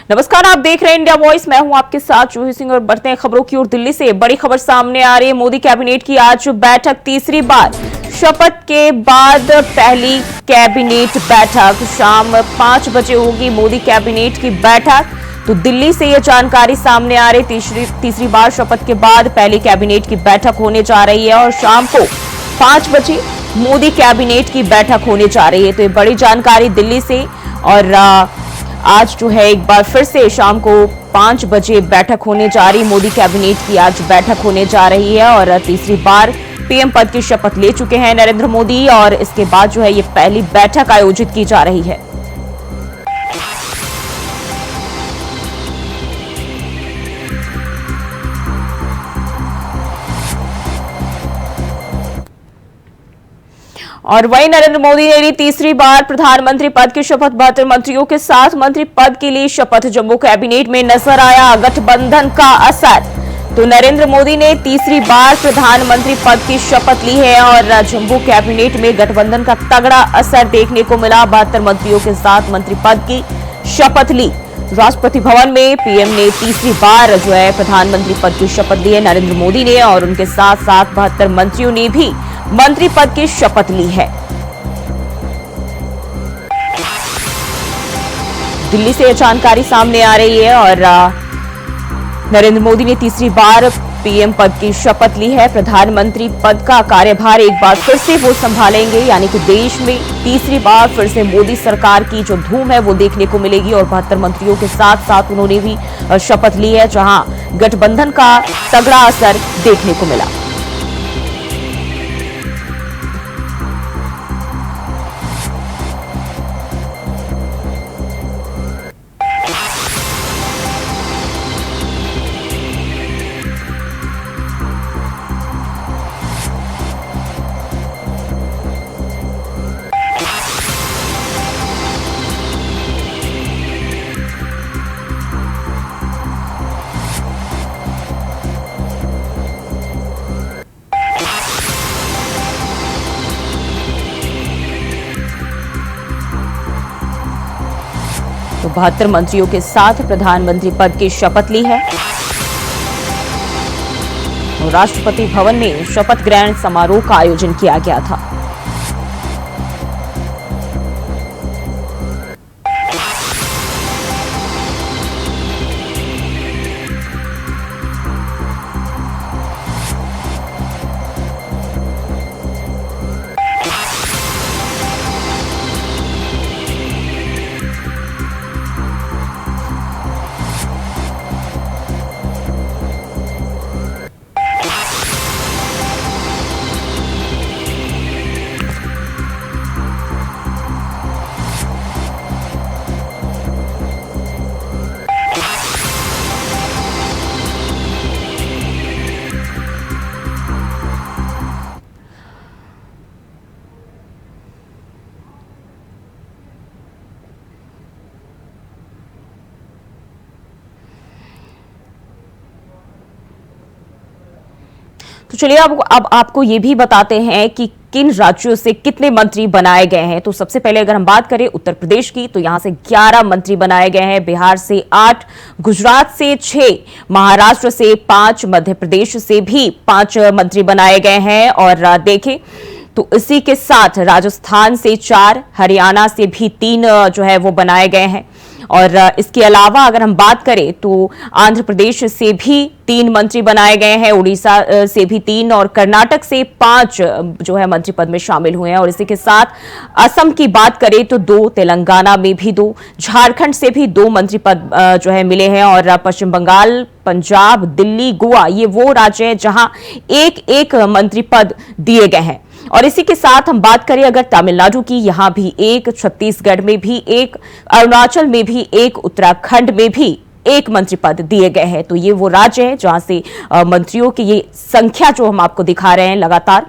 नमस्कार, आप देख रहे हैं इंडिया वॉइस। मैं हूं आपके साथ जूही सिंह और बढ़ते हैं खबरों की ओर। दिल्ली से बड़ी खबर सामने आ रही है। मोदी कैबिनेट की आज बैठक, तीसरी बार शपथ के बाद पहली कैबिनेट बैठक। शाम 5 बजे होगी मोदी कैबिनेट की बैठक। तो दिल्ली से यह जानकारी सामने आ रही, तीसरी बार शपथ के बाद पहली कैबिनेट की बैठक होने जा रही है और शाम को 5 बजे मोदी कैबिनेट की बैठक होने जा रही है। तो ये बड़ी जानकारी दिल्ली से। और आज जो है एक बार फिर से शाम को 5 बजे बैठक होने जा रही, मोदी कैबिनेट की आज बैठक होने जा रही है और तीसरी बार पीएम पद की शपथ ले चुके हैं नरेंद्र मोदी और इसके बाद जो है ये पहली बैठक आयोजित की जा रही है। और वहीं नरेंद्र मोदी ने ली तीसरी बार प्रधानमंत्री पद की शपथ। 72 मंत्रियों के साथ मंत्री पद के लिए शपथ। जम्मू कैबिनेट में नजर आया गठबंधन का असर। तो नरेंद्र मोदी ने तीसरी बार प्रधानमंत्री पद की शपथ ली है और जम्मू कैबिनेट में गठबंधन का तगड़ा असर देखने को मिला। 72 मंत्रियों के साथ मंत्री पद की शपथ ली। राष्ट्रपति भवन में पीएम ने तीसरी बार जो है प्रधानमंत्री पद की शपथ ली है नरेंद्र मोदी ने और उनके साथ साथ 72 मंत्रियों ने भी मंत्री पद की शपथ ली है। दिल्ली से यह जानकारी सामने आ रही है और नरेंद्र मोदी ने तीसरी बार पीएम पद की शपथ ली है। प्रधानमंत्री पद का कार्यभार एक बार फिर से वो संभालेंगे, यानी कि देश में तीसरी बार फिर से मोदी सरकार की जो धूम है वो देखने को मिलेगी। और 72 मंत्रियों के साथ साथ उन्होंने भी शपथ ली है, जहां गठबंधन का तगड़ा असर देखने को मिला। तो 72 मंत्रियों के साथ प्रधानमंत्री पद की शपथ ली है और राष्ट्रपति भवन में शपथ ग्रहण समारोह का आयोजन किया गया था। तो चलिए अब आपको ये भी बताते हैं कि किन राज्यों से कितने मंत्री बनाए गए हैं। तो सबसे पहले अगर हम बात करें उत्तर प्रदेश की, तो यहां से 11 मंत्री बनाए गए हैं, बिहार से 8, गुजरात से 6, महाराष्ट्र से 5, मध्य प्रदेश से भी 5 मंत्री बनाए गए हैं। और देखें तो इसी के साथ राजस्थान से 4, हरियाणा से भी 3 जो है वो बनाए गए हैं। और इसके अलावा अगर हम बात करें तो आंध्र प्रदेश से भी 3 मंत्री बनाए गए हैं, उड़ीसा से भी 3 और कर्नाटक से 5 जो है मंत्री पद में शामिल हुए हैं। और इसी के साथ असम की बात करें तो 2, तेलंगाना में भी 2, झारखंड से भी 2 मंत्री पद जो है मिले हैं। और पश्चिम बंगाल, पंजाब, दिल्ली, गोवा ये वो राज्य है जहां एक मंत्री पद दिए गए हैं। और इसी के साथ हम बात करें अगर तमिलनाडु की, यहां भी 1, छत्तीसगढ़ में भी 1, अरुणाचल में भी 1, उत्तराखंड में भी 1 मंत्री पद दिए गए हैं। तो ये वो राज्य है जहां से मंत्रियों की ये संख्या जो हम आपको दिखा रहे हैं लगातार,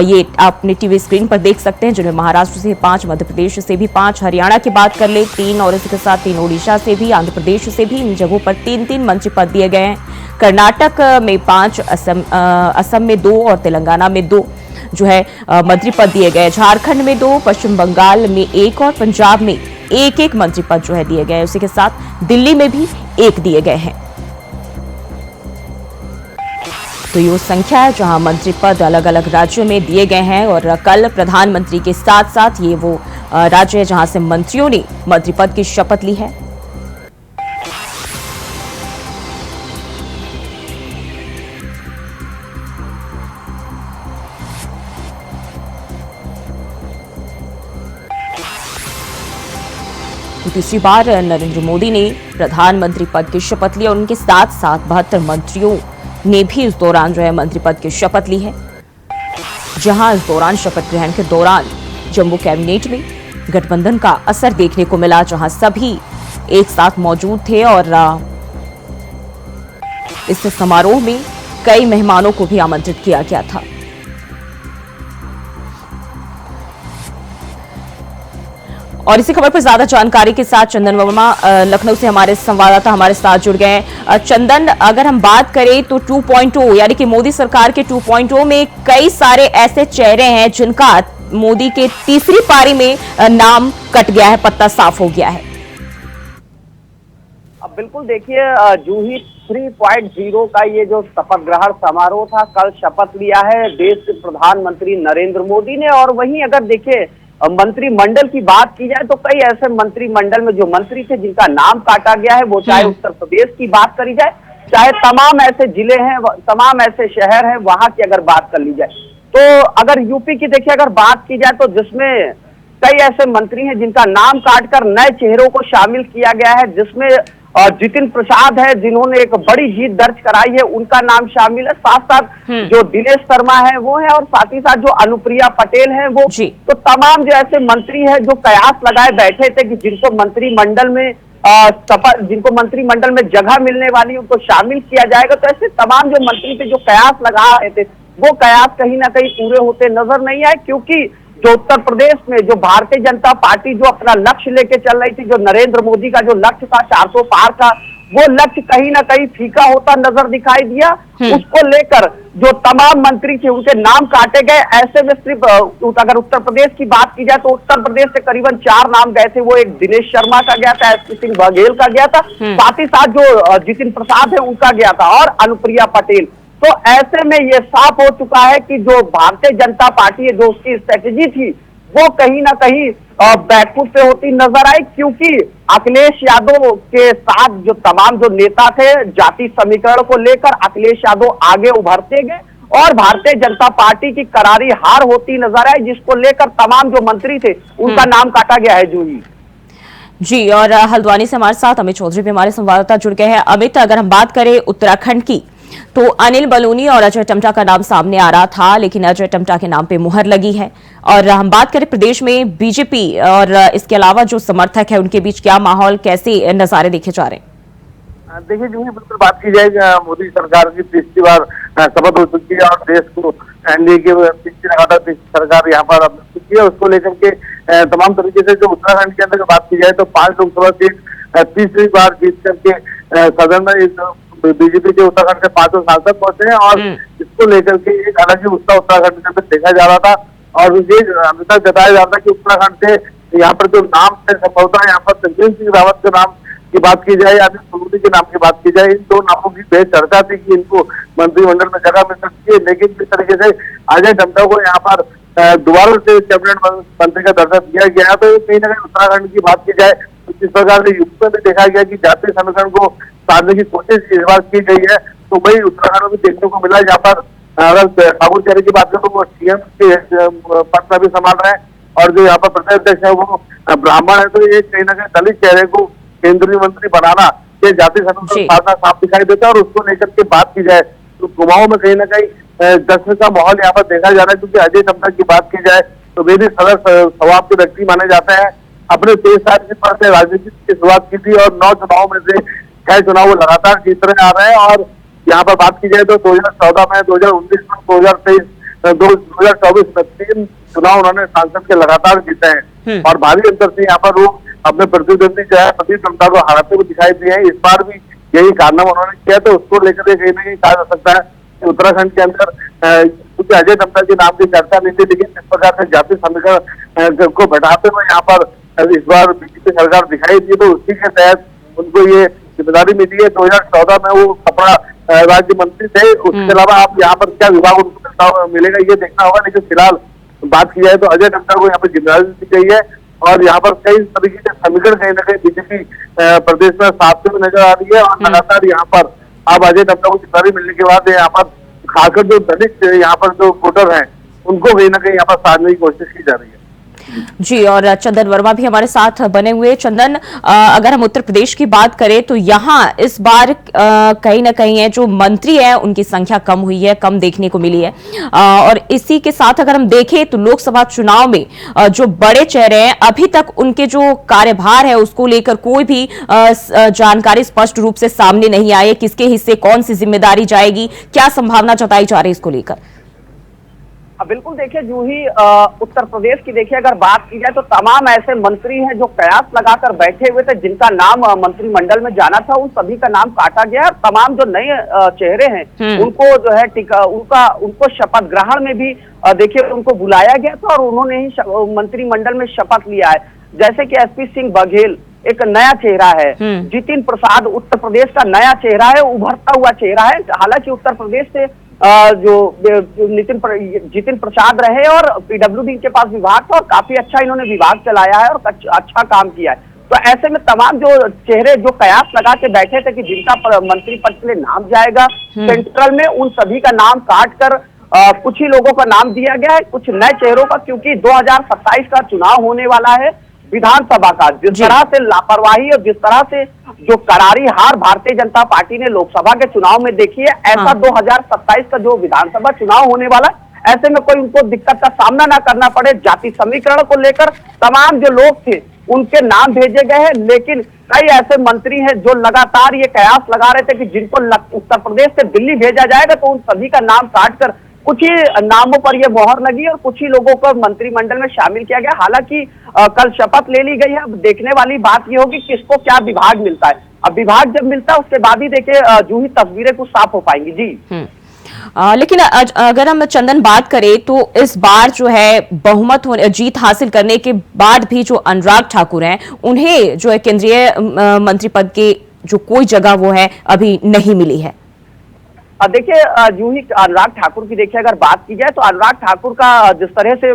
ये आप अपने टीवी स्क्रीन पर देख सकते हैं, जिनमें महाराष्ट्र से 5, मध्य प्रदेश से भी 5, हरियाणा की बात कर ले 3 और इसके साथ 3 ओडिशा से भी, आंध्र प्रदेश से भी इन जगहों पर 3-3 मंत्री पद दिए गए हैं। कर्नाटक में 5, असम में 2 और तेलंगाना में 2 जो है मंत्री पद दिए गए। झारखंड में 2, पश्चिम बंगाल में 1 और पंजाब में एक एक मंत्री पद जो है दिए गए हैं। उसी के साथ दिल्ली में भी एक दिए गए हैं। तो ये वो संख्या है जहां मंत्री पद अलग अलग राज्यों में दिए गए हैं। और कल प्रधानमंत्री के साथ साथ ये वो राज्य है जहां से मंत्रियों ने मंत्री पद की शपथ ली है। तीसरी बार नरेंद्र मोदी ने प्रधानमंत्री पद की शपथ ली और उनके साथ साथ 72 मंत्रियों ने भी इस दौरान जो है मंत्री पद की शपथ ली है। जहां इस दौरान शपथ ग्रहण के दौरान जम्मू कैबिनेट में गठबंधन का असर देखने को मिला, जहां सभी एक साथ मौजूद थे और इस समारोह में कई मेहमानों को भी आमंत्रित किया गया था। और इसी खबर पर ज्यादा जानकारी के साथ चंदन वर्मा लखनऊ से हमारे संवाददाता हमारे साथ जुड़ गए हैं। चंदन, अगर हम बात करें तो 2.0 यानी कि मोदी सरकार के 2.0 में कई सारे ऐसे चेहरे हैं जिनका मोदी के तीसरी पारी में नाम कट गया है, पत्ता साफ हो गया है। अब बिल्कुल देखिए, जूही 3.0 का ये जो शपथ ग्रहण समारोह था, कल शपथ लिया है देश के प्रधानमंत्री नरेंद्र मोदी ने। और वहीं अगर देखिए मंत्रिमंडल की बात की जाए तो कई ऐसे मंत्रिमंडल में जो मंत्री थे जिनका नाम काटा गया है, वो चाहे उत्तर प्रदेश की बात करी जाए, चाहे तमाम ऐसे जिले हैं, तमाम ऐसे शहर हैं, वहां की अगर बात कर ली जाए तो अगर यूपी की देखिए अगर बात की जाए तो जिसमें कई ऐसे मंत्री हैं जिनका नाम काटकर नए चेहरों को शामिल किया गया है, जिसमें जितिन प्रसाद है जिन्होंने एक बड़ी जीत दर्ज कराई है, उनका नाम शामिल है। साथ साथ जो दिनेश शर्मा है वो है, और साथ ही साथ जो अनुप्रिया पटेल है वो। तो तमाम जो ऐसे मंत्री है जो कयास लगाए बैठे थे कि जिनको मंत्रिमंडल में जगह मिलने वाली उनको शामिल किया जाएगा, तो ऐसे तमाम जो मंत्री थे जो कयास लगा रहे थे वो कयास कहीं ना कहीं पूरे होते नजर नहीं आए। क्योंकि जो उत्तर प्रदेश में जो भारतीय जनता पार्टी जो अपना लक्ष्य लेके चल रही थी, जो नरेंद्र मोदी का जो लक्ष्य था 400 पार का, वो लक्ष्य कहीं ना कहीं फीका होता नजर दिखाई दिया। उसको लेकर जो तमाम मंत्री थे उनके नाम काटे गए। ऐसे में सिर्फ अगर उत्तर प्रदेश की बात की जाए तो उत्तर प्रदेश से करीबन 4 नाम गए थे। वो एक दिनेश शर्मा का गया था, एसपी सिंह बघेल का गया था, साथ ही साथ जो जितिन प्रसाद है उनका गया था, और अनुप्रिया पटेल। तो ऐसे में ये साफ हो चुका है कि जो भारतीय जनता पार्टी है, जो उसकी स्ट्रेटेजी थी, वो कहीं ना कहीं बैकफुट पे होती नजर आई। क्योंकि अखिलेश यादव के साथ जो तमाम जो नेता थे जाति समीकरण को लेकर, अखिलेश यादव आगे उभरते गए और भारतीय जनता पार्टी की करारी हार होती नजर आई, जिसको लेकर तमाम जो मंत्री थे उनका नाम काटा गया है। जूही जी, और हल्द्वानी से हमारे साथ अमित चौधरी भी हमारे संवाददाता जुड़ गए हैं। अमित, अगर हम बात करें उत्तराखंड की तो अनिल बलूनी और अजय टम्टा का नाम सामने आ रहा था, लेकिन अजय टम्टा के नाम पे मुहर लगी है। और हम बात करें प्रदेश में बीजेपी और इसके अलावा जो समर्थक है उनके बीच क्या माहौल, कैसे नजारे देखे जा रहे हैं? देखिए जो बिल्कुल बात की जाए, मोदी सरकार की तीसरी बार शपथ हो चुकी है और देश को एनडीए की तीसरी लगातार सरकार यहाँ पर चुकी है। उसको लेकर के तमाम तरीके से जो उत्तराखंड के अंदर बात की जाए तो 5 लोकसभा सीट तीसरी बार जीत करके सदन में बीजेपी के उत्तराखंड के 5 सांसद पहुंचे हैं। और इसको लेकर के एक अलग ही उत्साह उत्तराखंड के अंदर देखा जा रहा था। और ये हमेशा जताया जा रहा था कि उत्तराखंड से यहाँ पर जो नाम से सफलता है, यहाँ पर त्रिवेंद्र सिंह रावत के नाम की बात की जाए या फिर सोनू के नाम की बात की जाए, इन 2 नामों की बेहद चर्चा थी कि इनको मंत्रिमंडल में जगह मिल सकती है। लेकिन जिस तरीके से अजय टम्टा को यहाँ पर दोबारा से कैबिनेट मंत्री का दर्जा दिया गया, तो कहीं ना कहीं उत्तराखंड की बात की जाए तो जिस प्रकार से यूपी में भी देखा गया कि जातीय समीकरण को साधने की कोशिश इस बार की गई है, तो वही उत्तराखंड में भी देखने को मिला। यहाँ पर अगर ठाकुर चेहरे की बात करें तो वो सीएम के पद में भी संभाल रहे हैं, और जो यहाँ पर प्रदेश अध्यक्ष है वो ब्राह्मण है। तो ये कहीं ना कहीं दलित चेहरे को केंद्रीय मंत्री बनाना, ये जातीय समीकरण साधना साफ दिखाई देता है। और उसको लेकर के बात की जाए तो कुमाऊं में कहीं ना कहीं जश्न का माहौल यहाँ पर देखा जा रहा है। क्योंकि अजय टम्टा की बात की जाए तो वे भी सरल स्वभाव के व्यक्ति माने जाते हैं। अपने 23 साल की उम्र से राजनीति की शुरुआत की थी और 9 चुनाव में से 6 चुनाव वो लगातार जीत रहे आ रहे हैं। और यहाँ पर बात की जाए तो 2014 में, 2019 में, 2023, 2024 में 3 चुनाव उन्होंने सांसद के लगातार जीते हैं। और भारी अंतर से यहाँ पर वो अपने प्रतिद्वंदी जो है प्रदीप टम्टा को हराते हुए दिखाई दिए हैं। इस बार भी यही कारनामा उन्होंने किया, तो उसको लेकर कहीं ना कहीं कहा जा सकता है कि उत्तराखंड के अंदर क्योंकि अजय टम्टा के नाम की चर्चा नहीं थी, लेकिन इस प्रकार से जाति समीकरण को बैठाते हुए यहाँ पर इस बार बीजेपी सरकार दिखाई दी, तो उसी के तहत उनको ये जिम्मेदारी मिली है। 2014 में वो कपड़ा राज्य मंत्री थे। उसके अलावा आप यहाँ पर क्या विभाग उनको मिलेगा ये देखना होगा, लेकिन फिलहाल बात की जाए तो अजय टम्टा को यहाँ पर जिम्मेदारी दी गई है और यहाँ पर कई तरीके से समीकरण कहीं ना कहीं बीजेपी प्रदेश में साधते हुए नजर आ रही है। और लगातार यहाँ पर अब अजय टम्टा को जिम्मेदारी मिलने के बाद यहाँ पर खासकर जो दलित यहाँ पर जो वोटर हैं उनको कहीं ना कहीं यहाँ पर साधने की कोशिश की जा रही है। जी, और चंदन वर्मा भी हमारे साथ बने हुए। चंदन, अगर हम उत्तर प्रदेश की बात करें तो यहाँ इस बार कहीं ना कहीं है जो मंत्री है उनकी संख्या कम हुई है, कम देखने को मिली है। और इसी के साथ अगर हम देखें तो लोकसभा चुनाव में जो बड़े चेहरे हैं अभी तक उनके जो कार्यभार है उसको लेकर कोई भी जानकारी स्पष्ट रूप से सामने नहीं आई है। किसके हिस्से कौन सी जिम्मेदारी जाएगी, क्या संभावना जताई जा रही है इसको लेकर? बिल्कुल, देखिए जो ही उत्तर प्रदेश की देखिए अगर बात की जाए तो तमाम ऐसे मंत्री हैं जो कयास लगाकर बैठे हुए थे, जिनका नाम मंत्रिमंडल में जाना था, उन सभी का नाम काटा गया है। तमाम जो नए चेहरे हैं उनको जो है उनको शपथ ग्रहण में भी देखिए उनको बुलाया गया था और उन्होंने ही मंत्रिमंडल में शपथ लिया है। जैसे कि एसपी सिंह बघेल एक नया चेहरा है, जितिन प्रसाद उत्तर प्रदेश का नया चेहरा है, उभरता हुआ चेहरा है। हालांकि उत्तर प्रदेश से जो जितिन प्रसाद रहे और पीडब्ल्यूडी के पास विभाग था और काफी अच्छा इन्होंने विभाग चलाया है और अच्छा काम किया है। तो ऐसे में तमाम जो चेहरे जो कयास लगा के बैठे थे कि जिनका मंत्री पद के लिए नाम जाएगा सेंट्रल में, उन सभी का नाम काट कर कुछ ही लोगों का नाम दिया गया है, कुछ नए चेहरों का, क्योंकि 2027 का चुनाव होने वाला है विधानसभा का। जिस तरह से लापरवाही और जिस तरह से जो करारी हार भारतीय जनता पार्टी ने लोकसभा के चुनाव में देखी है, ऐसा 2027 का जो विधानसभा चुनाव होने वाला, ऐसे में कोई उनको दिक्कत का सामना ना करना पड़े। जाति समीकरण को लेकर तमाम जो लोग थे उनके नाम भेजे गए हैं, लेकिन कई ऐसे मंत्री हैं जो लगातार ये कयास लगा रहे थे कि जिनको उत्तर प्रदेश से दिल्ली भेजा जाएगा तो उन सभी का नाम काटकर कुछ ही नामों पर यह मोहर लगी और कुछ ही लोगों को मंत्रिमंडल में शामिल किया गया। हालांकि कल शपथ ले ली गई है। अब देखने वाली बात यह होगी किसको क्या विभाग मिलता है। अब विभाग जब मिलता है उसके बाद ही देखिए जो ही तस्वीरें कुछ साफ हो पाएंगी। जी लेकिन अगर हम चंदन बात करें तो इस बार जो है बहुमत जीत हासिल करने के बाद भी जो अनुराग ठाकुर हैं उन्हें जो है केंद्रीय मंत्री पद के जो कोई जगह वो है अभी नहीं मिली है। देखिए यूं ही अनुराग ठाकुर की देखिए अगर बात की जाए तो अनुराग ठाकुर का जिस तरह से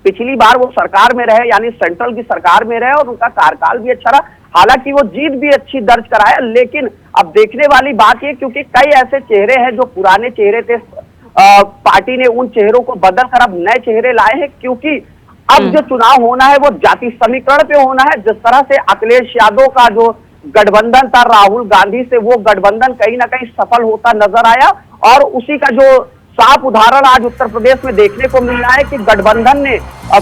पिछली बार वो सरकार में रहे, यानी सेंट्रल की सरकार में रहे और उनका कार्यकाल भी अच्छा रहा, हालांकि वो जीत भी अच्छी दर्ज कराया। लेकिन अब देखने वाली बात ये, क्योंकि कई ऐसे चेहरे हैं जो पुराने चेहरे थे, पार्टी ने उन चेहरों को बदल कर अब नए चेहरे लाए हैं, क्योंकि अब जो चुनाव होना है वो जाति समीकरण पे होना है। जिस तरह से अखिलेश यादव का जो गठबंधन था राहुल गांधी से, वो गठबंधन कहीं ना कहीं सफल होता नजर आया और उसी का जो साफ उदाहरण आज उत्तर प्रदेश में देखने को मिल रहा है कि गठबंधन ने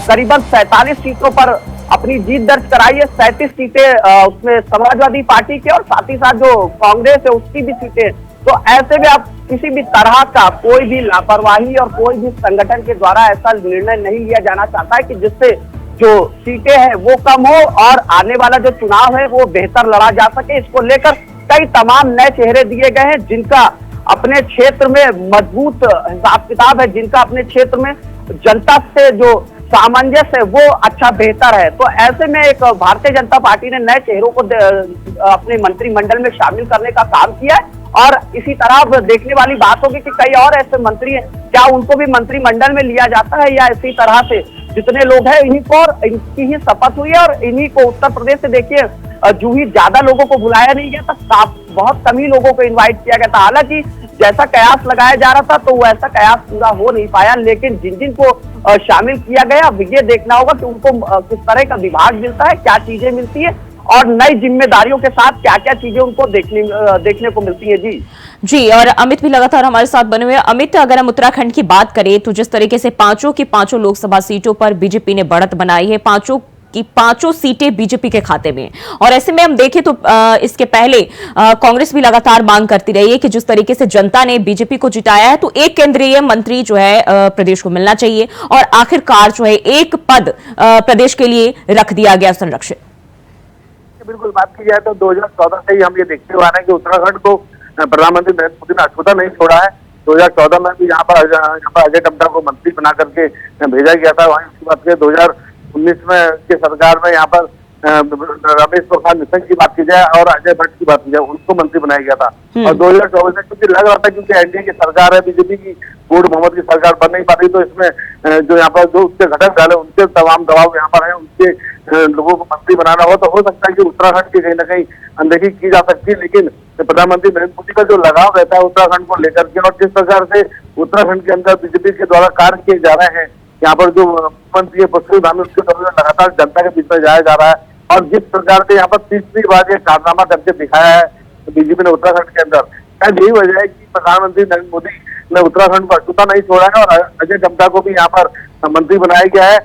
करीबन 47 सीटों पर अपनी जीत दर्ज कराई है। 37 सीटें उसमें समाजवादी पार्टी की और साथ ही साथ जो कांग्रेस है उसकी भी सीटें। तो ऐसे में अब किसी भी तरह का कोई भी लापरवाही और कोई भी संगठन के द्वारा ऐसा निर्णय नहीं लिया जाना चाहता है कि जिससे जो सीटें हैं वो कम हो और आने वाला जो चुनाव है वो बेहतर लड़ा जा सके। इसको लेकर कई तमाम नए चेहरे दिए गए हैं जिनका अपने क्षेत्र में मजबूत हिसाब किताब है, जिनका अपने क्षेत्र में जनता से जो सामंजस्य है वो अच्छा बेहतर है। तो ऐसे में एक भारतीय जनता पार्टी ने नए चेहरों को अपने मंत्रिमंडल में शामिल करने का काम किया है और इसी तरह देखने वाली बात होगी कि कई और ऐसे मंत्री हैं, क्या उनको भी मंत्रिमंडल में लिया जाता है या इसी तरह से जितने लोग हैं इन्हीं को और इनकी ही शपथ हुई है और इन्हीं को उत्तर प्रदेश से देखिए जो ही ज्यादा लोगों को बुलाया नहीं गया था, बहुत कम ही लोगों को इनवाइट किया गया था। हालांकि जैसा कयास लगाया जा रहा था तो वैसा कयास पूरा हो नहीं पाया, लेकिन जिन जिन को शामिल किया गया अब ये देखना होगा कि उनको किस तरह का विभाग मिलता है, क्या चीजें मिलती है और नई जिम्मेदारियों के साथ क्या क्या चीजें उनको देखने को मिलती है। जी, और अमित भी लगातार हमारे साथ बने हुए हैं। अमित, अगर हम उत्तराखंड की बात करें तो जिस तरीके से पांचों की पांचों लोकसभा सीटों पर बीजेपी ने बढ़त बनाई है, पांचों की पांचों सीटें बीजेपी के खाते में, और ऐसे में हम देखें तो इसके पहले कांग्रेस भी लगातार मांग करती रही है कि जिस तरीके से जनता ने बीजेपी को जिताया है तो एक केंद्रीय मंत्री जो है प्रदेश को मिलना चाहिए और आखिरकार जो है एक पद प्रदेश के लिए रख दिया गया संरक्षित। बिल्कुल, बात की जाए तो 2014 से ही हम ये देखते हुए आ रहे हैं कि उत्तराखंड को प्रधानमंत्री नरेंद्र मोदी ने अछूता नहीं छोड़ा है। 2014 में भी यहाँ पर अजय टम्टा को मंत्री बना करके भेजा गया था। वहीं उसके बाद 2019 2019 में के सरकार में यहाँ पर रमेश पोखरियाल निशंक की बात की जाए और अजय भट्ट की बात की जाए, उनको मंत्री बनाया गया था। और 2024 में क्योंकि लग रहा था क्योंकि एनडीए की सरकार है, बीजेपी की पूर्ण बहुमत की सरकार बन नहीं पा रही, तो इसमें जो यहाँ पर जो उसके घटक दल है उनके तमाम दबाव यहाँ पर है, उनके लोगों को मंत्री बनाना हो तो हो सकता है कि उत्तराखंड की कहीं ना कहीं अनदेखी की जा सकती है। लेकिन प्रधानमंत्री नरेंद्र मोदी का जो लगाव रहता है उत्तराखंड को लेकर के, और जिस प्रकार से उत्तराखंड के अंदर बीजेपी के द्वारा कार्य किए जा रहे हैं, यहाँ पर जो मुख्यमंत्री है पुष्कर धामी, उसके द्वारा लगातार जनता के बीच में जाया जा रहा है, और जिस प्रकार से यहाँ पर तीसरी बार ये कारनामा करके दिखाया है बीजेपी ने उत्तराखंड के अंदर, शायद यही वजह है कि प्रधानमंत्री नरेंद्र मोदी ने उत्तराखंड को अछूता नहीं छोड़ा है और अजय टम्टा को भी यहाँ पर मंत्री बनाया गया है।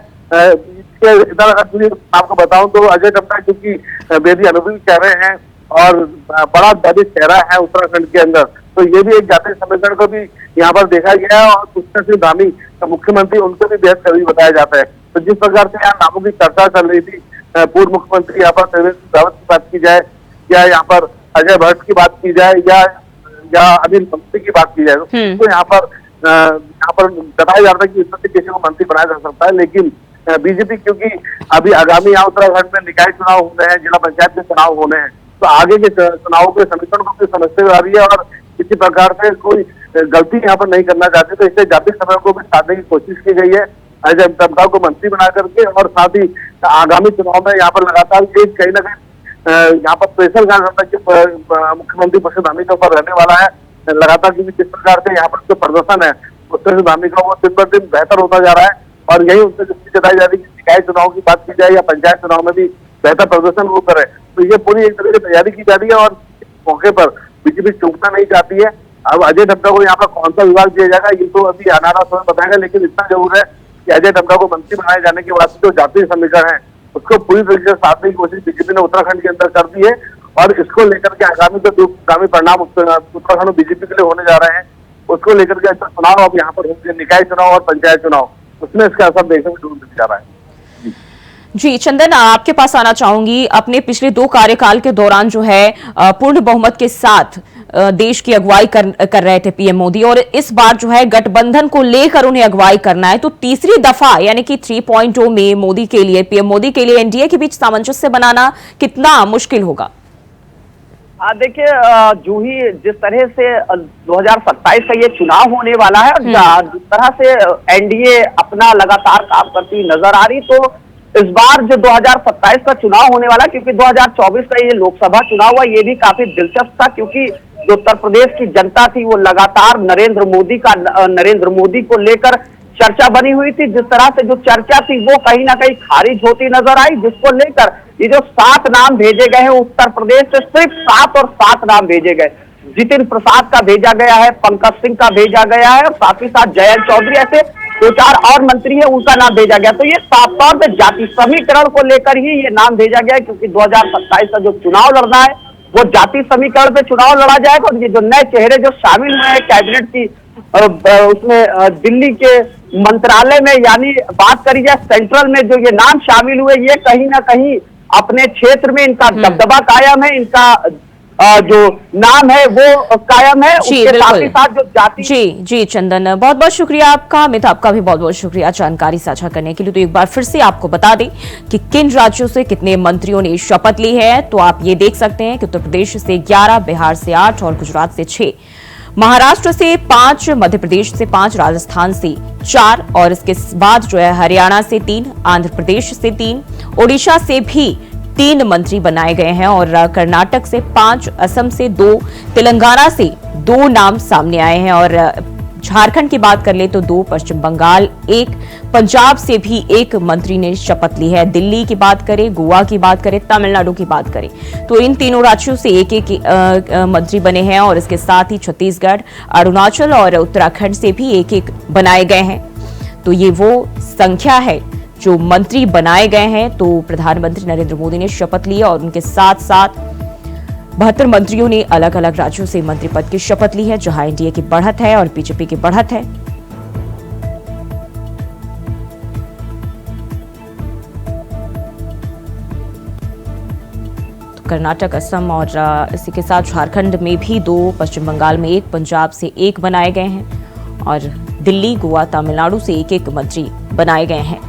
इधर अगर आपको बताऊं तो अजय टम्टा क्योंकि बेहद अनुभवी चेहरे हैं और बड़ा दलित चेहरा है उत्तराखंड के अंदर, तो ये भी एक जातीय समीकरण को भी यहाँ पर देखा गया है। और पुष्कर सिंह धामी मुख्यमंत्री, उनको भी बेहद करीबी बताया जाता है। तो जिस प्रकार से यहाँ नामों की चर्चा चल रही थी, पूर्व मुख्यमंत्री यहाँ पर त्रिवेंद्र सिंह रावत की बात की जाए या यहाँ पर अजय भट्ट की बात की जाए या अनिल मंत्री की बात की जाए, तो यहाँ पर बताया जा रहा है कि इसमें से किसी को मंत्री बनाया जा सकता है। लेकिन बीजेपी क्योंकि अभी आगामी यहाँ उत्तराखंड में निकाय चुनाव होने हैं, जिला पंचायत के चुनाव होने हैं, तो आगे के चुनावों के समीकरण को भी समझते हुए आ रही है और किसी प्रकार से कोई गलती यहाँ पर नहीं करना चाहती, तो इससे जातीय समीकरण को भी साधने की कोशिश की गई है अजय टम्टा को मंत्री बना करके। और साथ ही आगामी चुनाव में यहाँ पर लगातार एक कहीं ना कहीं यहाँ पर प्रेशर मुख्यमंत्री पुष्कर धामी के ऊपर रहने वाला है लगातार, क्योंकि जिस प्रकार से यहाँ पर जो प्रदर्शन है पुष्कर धामी का वो दिन पर दिन बेहतर होता जा रहा है। और यही उनसे दृष्टि जताई जा रही है कि निकाय चुनाव की बात की जाए या पंचायत चुनाव में भी बेहतर प्रदर्शन वो करे, तो ये पूरी एक तरह की तैयारी की जा रही है। और इस मौके पर बीजेपी चूकना नहीं चाहती है। अब अजय टम्टा को यहाँ पर कौन सा विभाग दिया जाएगा ये तो अभी अनारा समय बताएगा, लेकिन इतना जरूर है कि अजय टम्टा को मंत्री बनाए जाने के बाद जो जातीय समीकरण है उसको पूरी तरीके से साधने की कोशिश बीजेपी ने उत्तराखंड के अंदर कर दी है। और इसको लेकर के आगामी परिणाम उत्तराखंड में बीजेपी के लिए होने जा रहे हैं, उसको लेकर के चुनाव अब यहाँ पर होंगे, निकाय चुनाव और पंचायत चुनाव, उसमें इसका असर देखने में जरूर दिख जा रहा है। जी चंदन, आपके पास आना चाहूंगी। अपने पिछले 2 कार्यकाल के दौरान जो है पूर्ण बहुमत के साथ देश की अगुवाई कर रहे थे पीएम मोदी, और इस बार जो है गठबंधन को लेकर उन्हें अगुवाई करना है, तो तीसरी दफा यानी कि 3.0 में मोदी के लिए, पीएम मोदी के लिए एनडीए के बीच सामंजस्य बनाना कितना मुश्किल होगा? देखिए, जूही जिस तरह से 2027 का ये चुनाव होने वाला है और जिस तरह से एनडीए अपना लगातार काम करती नजर आ रही, तो इस बार जो 2027 का चुनाव होने वाला, क्योंकि 2024 का ये लोकसभा चुनाव हुआ, ये भी काफी दिलचस्प था, क्योंकि जो उत्तर प्रदेश की जनता थी वो लगातार नरेंद्र मोदी को लेकर चर्चा बनी हुई थी। जिस तरह से जो चर्चा थी वो कहीं ना कहीं खारिज होती नजर आई, जिसको लेकर ये जो 7 नाम भेजे गए हैं उत्तर प्रदेश से, सिर्फ 7 और 7 नाम भेजे गए। जितिन प्रसाद का भेजा गया है, पंकज सिंह का भेजा गया है, और साथ ही साथ जयंत चौधरी, ऐसे 2-4 और मंत्री है उनका नाम भेजा गया। तो ये साफ तौर पर जाति समीकरण को लेकर ही ये नाम भेजा गया है, क्योंकि 2027 का जो चुनाव लड़ना है वो जाति समीकरण पे चुनाव लड़ा जाएगा। और ये जो नए चेहरे जो शामिल हुए हैं कैबिनेट की उसमें दिल्ली के मंत्रालय में, यानी बात करी जाए सेंट्रल में जो ये नाम शामिल हुए, ये कहीं ना कहीं अपने क्षेत्र में इनका दबदबा कायम है, इनका जो नाम है वो कायम है, उसके साथ ही साथ जो जाति। जी चंदन, बहुत बहुत शुक्रिया आपका। अमित, आपका भी बहुत बहुत शुक्रिया जानकारी साझा करने के लिए। तो एक बार फिर से आपको बता दें कि किन राज्यों से कितने मंत्रियों ने शपथ ली है, तो आप ये देख सकते हैं कि उत्तर प्रदेश से 11, बिहार से 8 और गुजरात से 6, महाराष्ट्र से 5, मध्य प्रदेश से 5, राजस्थान से 4 और इसके बाद जो है हरियाणा से 3, आंध्र प्रदेश से 3, ओडिशा से भी 3 मंत्री बनाए गए हैं और कर्नाटक से 5, असम से 2, तेलंगाना से 2 नाम सामने आए हैं और झारखंड की बात कर ले तो 2, पश्चिम बंगाल 1, पंजाब से भी 1 मंत्री ने शपथ ली है। दिल्ली की बात करें, गोवा की बात करें, तमिलनाडु की बात करें तो इन तीनों राज्यों से एक मंत्री बने हैं और इसके साथ ही छत्तीसगढ़, अरुणाचल और उत्तराखंड से भी एक बनाए गए हैं। तो ये वो संख्या है जो मंत्री बनाए गए हैं। तो प्रधानमंत्री नरेंद्र मोदी ने शपथ ली और उनके साथ साथ 72 मंत्रियों ने अलग अलग राज्यों से मंत्री पद की शपथ ली है, जहां एनडीए की बढ़त है और बीजेपी की बढ़त है। तो कर्नाटक, असम और इसी के साथ झारखंड में भी 2, पश्चिम बंगाल में 1, पंजाब से 1 बनाए गए हैं और दिल्ली, गोवा, तमिलनाडु से एक मंत्री बनाए गए हैं।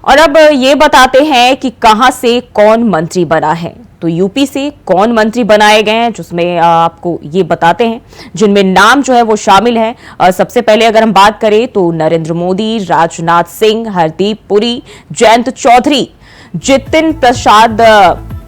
और अब ये बताते हैं कि कहां से कौन मंत्री बना है। तो यूपी से कौन मंत्री बनाए गए हैं, जिसमें आपको ये बताते हैं, जिनमें नाम जो है वो शामिल है। सबसे पहले अगर हम बात करें तो नरेंद्र मोदी, राजनाथ सिंह, हरदीप पुरी, जयंत चौधरी, जितिन प्रसाद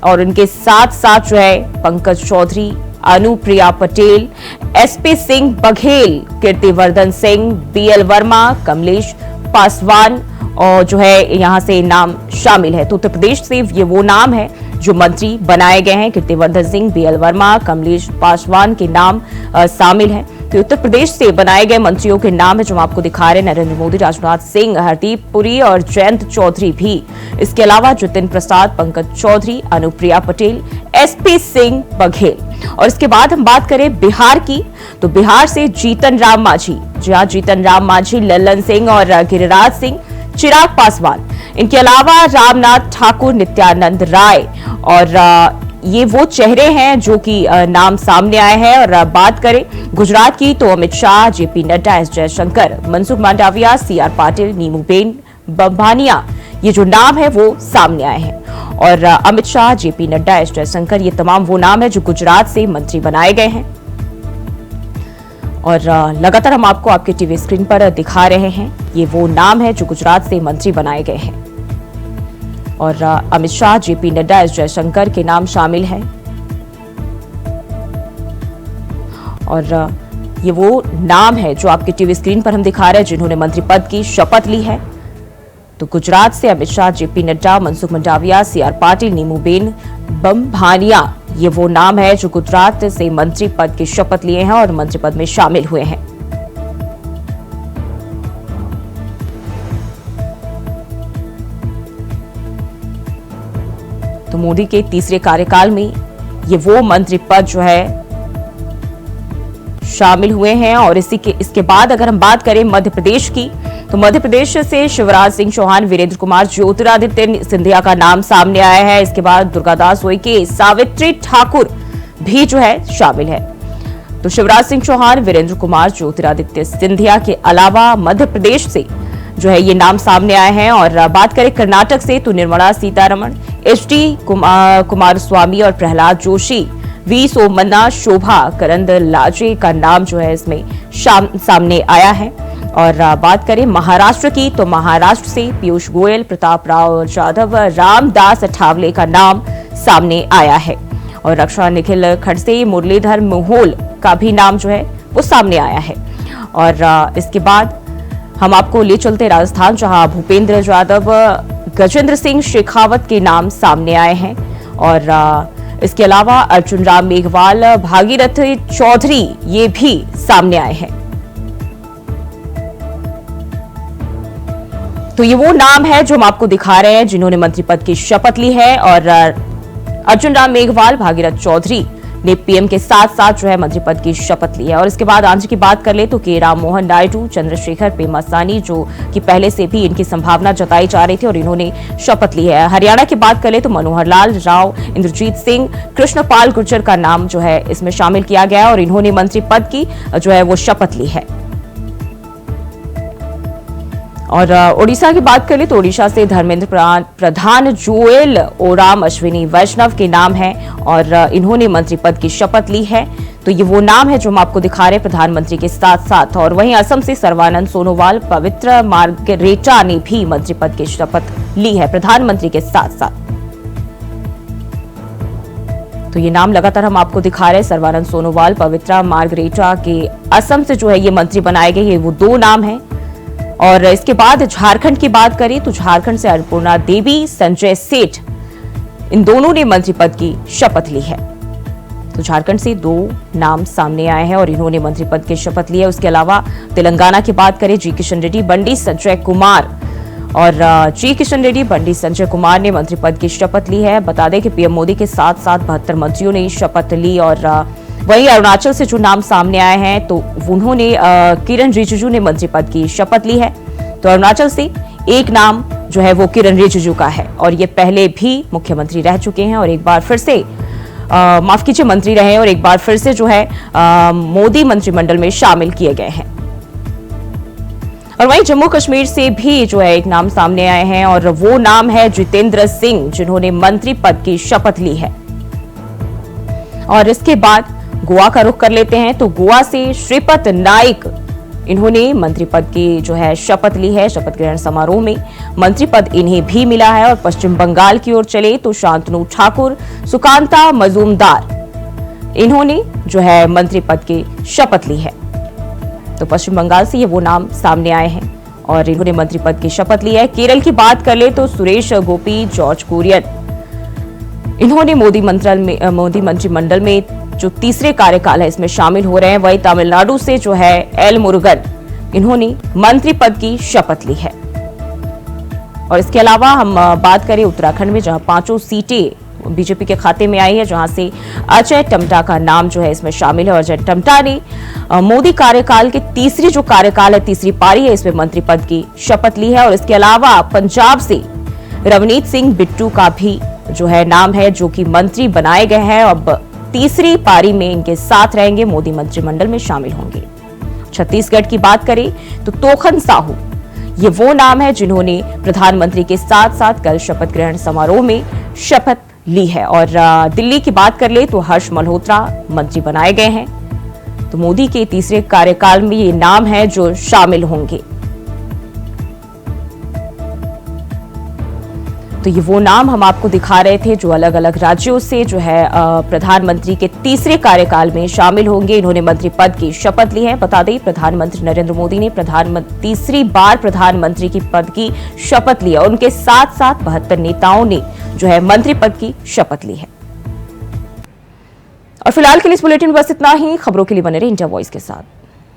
और उनके साथ साथ जो है पंकज चौधरी, अनुप्रिया पटेल, एसपी सिंह बघेल, कीर्तिवर्धन सिंह, बीएल वर्मा, कमलेश पासवान और जो है यहाँ से नाम शामिल है। तो उत्तर प्रदेश से ये वो नाम है जो मंत्री बनाए गए हैं। कीर्तिवर्धन सिंह, बीएल वर्मा, कमलेश पासवान के नाम शामिल हैं। तो उत्तर प्रदेश से बनाए गए मंत्रियों के नाम है जो हम आपको दिखा रहे हैं, नरेंद्र मोदी, राजनाथ सिंह, हरदीप पुरी और जयंत चौधरी भी। इसके अलावा जितिन प्रसाद, पंकज चौधरी, अनुप्रिया पटेल, एसपी सिंह बघेल। और इसके बाद हम बात करें बिहार की, तो बिहार से जीतन राम मांझी, जी हाँ, जीतन राम मांझी, लल्लन सिंह और गिरिराज सिंह, चिराग पासवान। इनके अलावा रामनाथ ठाकुर, नित्यानंद राय और ये वो चेहरे हैं जो कि नाम सामने आए हैं। और बात करें गुजरात की तो अमित शाह, जेपी नड्डा, एस जयशंकर, मनसुख मांडविया, सीआर पाटिल, नीमूबेन बंभानिया, ये जो नाम है वो सामने आए हैं। और अमित शाह, जेपी नड्डा, एस जयशंकर, ये तमाम वो नाम है जो गुजरात से मंत्री बनाए गए हैं। और लगातार हम आपको आपके टीवी स्क्रीन पर दिखा रहे हैं, ये वो नाम है जो गुजरात से मंत्री बनाए गए हैं। और अमित शाह, जेपी नड्डा, एस जयशंकर के नाम शामिल हैं। और ये वो नाम है जो आपके टीवी स्क्रीन पर हम दिखा रहे हैं जिन्होंने मंत्री पद की शपथ ली है। तो गुजरात से अमित शाह, जेपी नड्डा, मनसुख मंडाविया, सीआर पाटिल, नीमूबेन बंभानिया, ये वो नाम है जो गुजरात से मंत्री पद की शपथ लिए हैं और मंत्री पद में शामिल हुए हैं। तो मोदी के तीसरे कार्यकाल में ये वो मंत्री पद जो है शामिल हुए हैं। और इसके बाद अगर हम बात करें मध्य प्रदेश की, तो मध्य प्रदेश से शिवराज सिंह चौहान, वीरेंद्र कुमार, ज्योतिरादित्य सिंधिया का नाम सामने आया है। इसके बाद दुर्गादास उइके, सावित्री ठाकुर भी जो है शामिल है। तो शिवराज सिंह चौहान, वीरेंद्र कुमार, ज्योतिरादित्य सिंधिया के अलावा मध्य प्रदेश से जो है ये नाम सामने आए हैं। और बात करें कर्नाटक से तो निर्मला सीतारमण, एचडी कुमारस्वामी और प्रहलाद जोशी, वी सोमन्ना, शोभा करंदलाजे का नाम जो है इसमें सामने आया है। और बात करें महाराष्ट्र की, तो महाराष्ट्र से पीयूष गोयल, प्रताप राव जाधव, रामदास अठावले का नाम सामने आया है। और रक्षा निखिल खड़से, मुरलीधर मोहोल का भी नाम जो है वो सामने आया है। और इसके बाद हम आपको ले चलते राजस्थान, जहां भूपेंद्र यादव, गजेंद्र सिंह शेखावत के नाम सामने आए हैं। और इसके अलावा अर्जुन राम मेघवाल, भागीरथ चौधरी, ये भी सामने आए हैं। तो ये वो नाम है जो हम आपको दिखा रहे हैं जिन्होंने मंत्री पद की शपथ ली है। और अर्जुन राम मेघवाल, भागीरथ चौधरी ने पीएम के साथ साथ जो है मंत्री पद की शपथ ली है। और इसके बाद आंध्र की बात कर ले तो के राम मोहन नायडू, चंद्रशेखर पेमासानी, जो कि पहले से भी इनकी संभावना जताई जा रही थी और इन्होंने शपथ ली है। हरियाणा की बात कर ले तो मनोहर लाल राव, इंद्रजीत सिंह, कृष्णपाल गुर्जर का नाम जो है इसमें शामिल किया गया है और इन्होंने मंत्री पद की जो है वो शपथ ली है। और ओडिशा की बात करें तो ओडिशा से धर्मेंद्र प्रधान, जोएल ओराम, अश्विनी वैष्णव के नाम हैं और इन्होंने मंत्री पद की शपथ ली है। तो ये वो नाम है जो हम आपको दिखा रहे हैं प्रधानमंत्री के साथ साथ। और वहीं असम से सर्बानंद सोनोवाल, पवित्र मार्गरेटा ने भी मंत्री पद की शपथ ली है प्रधानमंत्री के साथ साथ। तो ये नाम लगातार हम आपको दिखा रहे हैं, सर्बानंद सोनोवाल, पवित्रा मार्गरेटा के असम से जो है ये मंत्री बनाए गए, ये वो दो नाम हैं। और इसके बाद झारखंड की बात करें तो झारखंड से अन्नपूर्णा देवी, संजय सेठ, इन दोनों ने मंत्री पद की शपथ ली है। तो झारखंड से दो नाम सामने आए हैं और इन्होंने मंत्री पद की शपथ ली है। उसके अलावा तेलंगाना की बात करें, जी किशन रेड्डी, बंडी संजय कुमार, और जी किशन रेड्डी, बंडी संजय कुमार ने मंत्री पद की शपथ ली है। बता दें कि पीएम मोदी के साथ साथ 72 मंत्रियों ने शपथ ली। और वहीं अरुणाचल से जो नाम सामने आए हैं तो उन्होंने किरण रिजिजू ने मंत्री पद की शपथ ली है। तो अरुणाचल से एक नाम जो है वो किरण रिजिजू का है और ये पहले भी मुख्यमंत्री रह चुके हैं और एक बार फिर से माफ कीजिए मंत्री रहे और एक बार फिर से जो है मोदी मंत्रिमंडल में शामिल किए गए हैं। और वहीं जम्मू कश्मीर से भी जो है एक नाम सामने आए हैं और वो नाम है जितेंद्र सिंह, जिन्होंने मंत्री पद की शपथ ली है। और इसके बाद गोवा का रुख कर लेते हैं तो गोवा से श्रीपद नाइक, इन्होंने मंत्री पद की जो है शपथ ली है। शपथ ग्रहण समारोह में मंत्री पद इन्हें भी मिला है। और पश्चिम बंगाल की ओर चले तो शांतनु ठाकुर, सुकांता मजूमदार, इन्होंने जो है मंत्री पद की शपथ ली है। तो पश्चिम बंगाल से ये वो नाम सामने आए हैं और इन्होंने मंत्री पद की शपथ ली है। केरल की बात कर ले तो सुरेश गोपी, जॉर्ज कुरियन, इन्होंने मोदी मंत्रिमंडल में जो तीसरे कार्यकाल है इसमें शामिल हो रहे हैं। वही तमिलनाडु से जो है एल मुरुगन, इन्होंने मंत्री पद की शपथ ली है। और इसके अलावा हम बात करें उत्तराखंड में, जहां 5 सीटें बीजेपी के खाते में आई है, जहां से अजय टम्टा का नाम जो है इसमें शामिल है। और अजय टम्टा ने मोदी कार्यकाल के तीसरी जो कार्यकाल है, तीसरी पारी है, इसमें मंत्री पद की शपथ ली है। और इसके अलावा पंजाब से रवनीत सिंह बिट्टू का भी जो है नाम है, जो कि मंत्री बनाए गए हैं। अब तीसरी पारी में इनके साथ रहेंगे, मोदी मंत्रिमंडल में शामिल होंगे। छत्तीसगढ़ की बात करें तो तोखन साहू, ये वो नाम है जिन्होंने प्रधानमंत्री के साथ साथ कल शपथ ग्रहण समारोह में शपथ ली है। और दिल्ली की बात कर ले तो हर्ष मल्होत्रा मंत्री बनाए गए हैं। तो मोदी के तीसरे कार्यकाल में ये नाम है जो शामिल होंगे। तो ये वो नाम हम आपको दिखा रहे थे जो अलग अलग राज्यों से जो है प्रधानमंत्री के तीसरे कार्यकाल में शामिल होंगे। इन्होंने मंत्री पद की शपथ ली है। बता दें, प्रधानमंत्री नरेंद्र मोदी ने तीसरी बार प्रधानमंत्री की पद की शपथ ली है। उनके साथ साथ 72 नेताओं ने जो है मंत्री पद की शपथ ली है। और फिलहाल के लिए इस बुलेटिन में बस इतना ही। खबरों के लिए बने रहे इंडिया वॉइस के साथ।